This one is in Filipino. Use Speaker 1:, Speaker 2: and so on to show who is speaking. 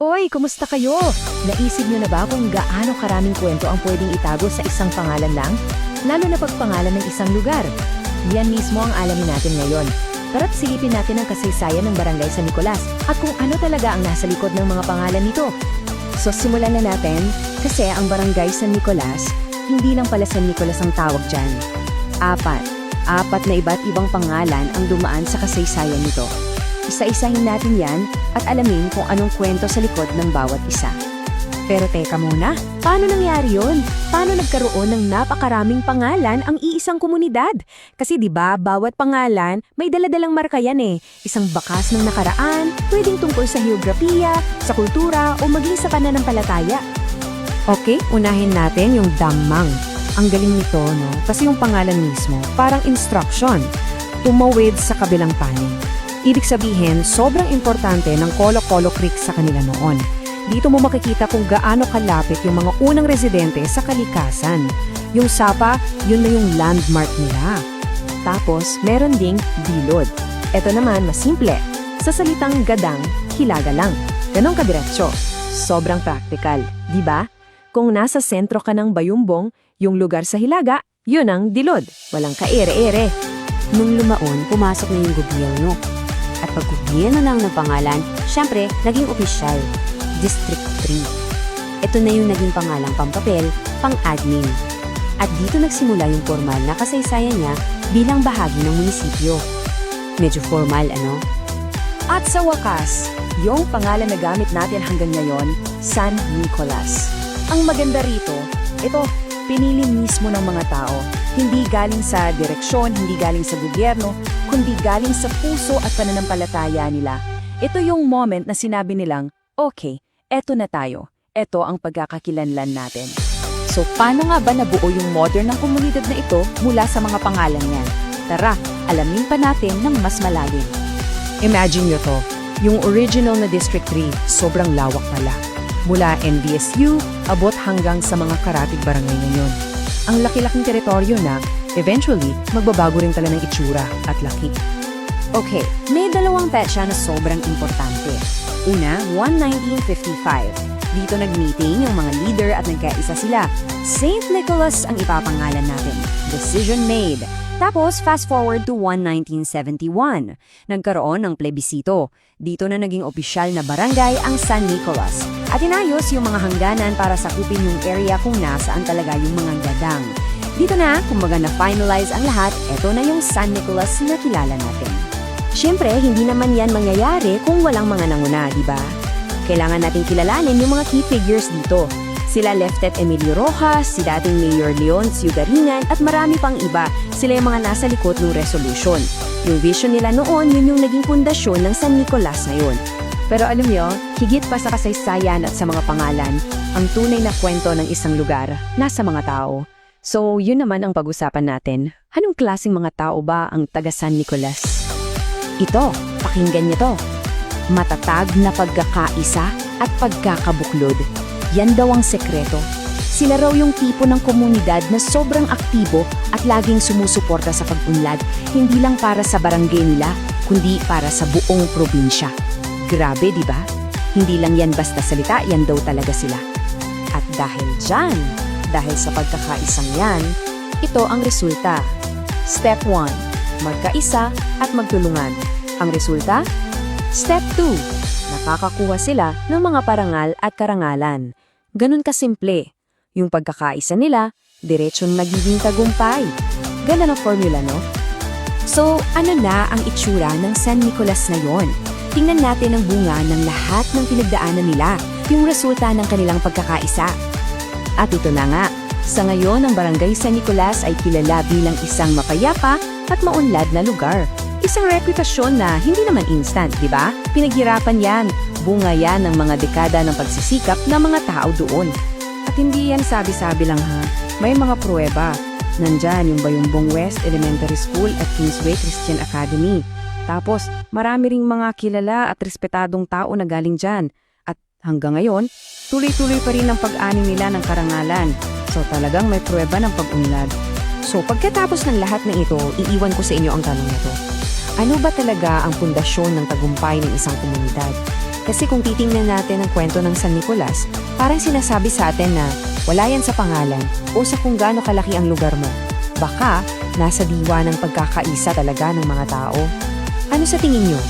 Speaker 1: Oy, kumusta kayo? Naisip niyo na ba kung gaano karaming kwento ang pwedeng itago sa isang pangalan lang? Lalo na pagpangalan ng isang lugar. Yan mismo ang alamin natin ngayon. Tara't silipin natin ang kasaysayan ng Barangay San Nicolas at kung ano talaga ang nasa likod ng mga pangalan nito. So simulan na natin kasi ang Barangay San Nicolas, hindi lang pala San Nicolas ang tawag dyan. Apat na iba't ibang pangalan ang dumaan sa kasaysayan nito. Isa-isahin natin yan at alamin kung anong kwento sa likod ng bawat isa. Pero teka muna, paano nangyari yun? Paano nagkaroon ng napakaraming pangalan ang iisang komunidad? Kasi 'di ba, bawat pangalan may daladalang marka yan eh. Isang bakas ng nakaraan, pwedeng tungkol sa heograpiya, sa kultura o maging sa pananampalataya. Okay, unahin natin yung Damang. Ang galing nito, no? Kasi yung pangalan mismo, parang instruction. Tumawid sa kabilang panig. Ibig sabihin, sobrang importante ng Colo-Colo Creek sa kanila noon. Dito mo makikita kung gaano kalapit yung mga unang residente sa kalikasan. Yung Sapa, yun na yung landmark nila. Tapos, meron ding Dilod. Ito naman, mas simple. Sa salitang gadang, hilaga lang. Ganong kadiretso. Sobrang practical, di ba? Kung nasa sentro ka ng Bayumbong, yung lugar sa hilaga, yun ang Dilod. Walang kaere-ere.
Speaker 2: Nung lumaon, pumasok na yung gobyerno. At pag gobyerno lang ng pangalan, syempre, naging opisyal. District 3. Ito na yung naging pangalang pampapel, pang-admin. At dito nagsimula yung formal na kasaysayan niya bilang bahagi ng munisipyo. Medyo formal, ano?
Speaker 1: At sa wakas, yung pangalan na gamit natin hanggang ngayon, San Nicolas. Ang maganda rito, ito, pinili mismo ng mga tao. Hindi galing sa direksyon, hindi galing sa gobyerno, kundi galing sa puso at pananampalataya nila. Ito yung moment na sinabi nilang, okay, eto na tayo. Eto ang pagkakakilanlan natin. So paano nga ba nabuo yung modern ng komunidad na ito mula sa mga pangalan niyan? Tara, alamin pa natin ng mas malalim. Imagine nyo to, yung original na District 3, sobrang lawak pala. Mula NVSU, abot hanggang sa mga karatig barangay ngayon. Ang laki-laking teritoryo na, eventually, magbabago rin tala ng itsura at laki.
Speaker 2: Okay, may dalawang petsa na sobrang importante. Una, 1955. Dito nag-meeting yung mga leader at nagkaisa sila. St. Nicholas ang ipapangalan natin. Decision made. Tapos, fast forward to 1971. Nagkaroon ng plebisito. Dito na naging opisyal na barangay ang San Nicolas. At inayos yung mga hangganan para sakupin yung area kung nasaan talaga yung mga gadang. Dito na, kumbaga na-finalize ang lahat, eto na yung San Nicolas na kilala natin. Siyempre, hindi naman yan mangyayari kung walang mga nanguna, di ba? Kailangan natin kilalanin yung mga key figures dito. Sila Lieutenant Emilio Rojas, si dating Mayor Leoncio Garingan, at marami pang iba. Sila yung mga nasa likod ng resolution. Yung vision nila noon, yun yung naging pundasyon ng San Nicolas ngayon. Pero alam nyo, higit pa sa kasaysayan at sa mga pangalan, ang tunay na kwento ng isang lugar, nasa mga tao. So, yun naman ang pag-usapan natin. Anong klaseng mga tao ba ang taga San Nicolas? Ito, pakinggan niyo to. Matatag na pagkakaisa at pagkakabuklod. Yan daw ang sekreto. Sila raw yung tipo ng komunidad na sobrang aktibo at laging sumusuporta sa pag-unlad, hindi lang para sa barangay nila, kundi para sa buong probinsya. Grabe, di ba? Hindi lang yan basta salita, yan daw talaga sila. At dahil dyan, dahil sa pagkakaisang yan, ito ang resulta. Step 1, magkaisa at magtulungan. Ang resulta? Step 2, nakakakuha sila ng mga parangal at karangalan. Ganun kasimple. Yung pagkakaisa nila, diretsong nagiging tagumpay. Ganun ang formula, no? So, ano na ang itsura ng San Nicolas ngayon? Tingnan natin ang bunga ng lahat ng pinagdaanan nila, yung resulta ng kanilang pagkakaisa. At ito na nga, sa ngayon ang Barangay San Nicolas ay kilala bilang isang mapayapa at maunlad na lugar. Isang reputasyon na hindi naman instant, di ba? Pinaghirapan yan, bunga yan ng mga dekada ng pagsisikap ng mga tao doon. At hindi yan sabi-sabi lang ha, may mga pruweba. Nandyan yung Bayumbong West Elementary School at Kingsway Christian Academy. Tapos, marami ring mga kilala at respetadong tao na galing dyan. At hanggang ngayon, tuloy-tuloy pa rin ang pag-ani nila ng karangalan. So talagang may pruweba ng pag-unlad. So pagkatapos ng lahat ng ito, iiwan ko sa inyo ang tanong na ito. Ano ba talaga ang pundasyon ng tagumpay ng isang komunidad? Kasi kung titingnan natin ang kwento ng San Nicolas, parang sinasabi sa atin na wala yan sa pangalan o sa kung gaano kalaki ang lugar mo. Baka nasa diwa ng pagkakaisa talaga ng mga tao. Ano sa tingin nyo?